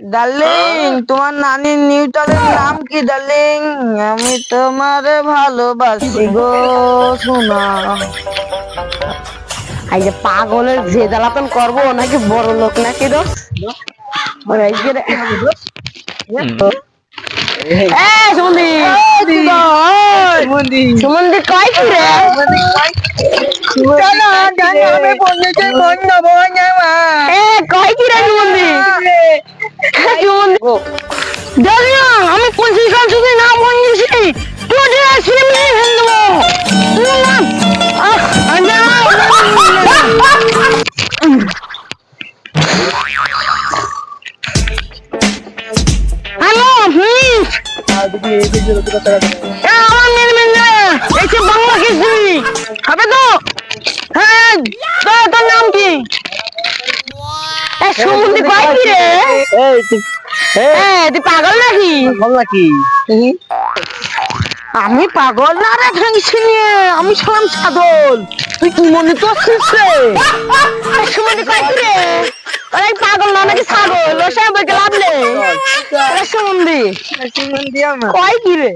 Darling, তোমার নানির নিউটনের নাম কি ডার্লিং? আমি তোমারে ভালোবাসি গো সোনা। এই যে পাগলের যে জ্বালাতন করবো নাকি বড় লোক নাকি দোষ সুমন্দি সুমন্দি কয় কি রে কয় কি রে সুমন্দি জানিও আমি 25 সাল থেকে নাম বলেছি তুই সিনেমা হ্যালো প্লিজ আমার মেয়ে এসে বাংলা কিস্তি হবে তো? হ্যাঁ তোর নাম কি? সুমন্দি কয় কি রে? তুই পাগল নাকি? আমি পাগল না রে ভাঙছি নিয়ে, আমি ছিলাম ছাগল। তুই কি মনে করছিস রে? সুমন্দি কয় কি রে? আরে পাগল না নাকি ছাগল? ও সব বলতে লাভ নেই। সুমন্দি কয় কি রে?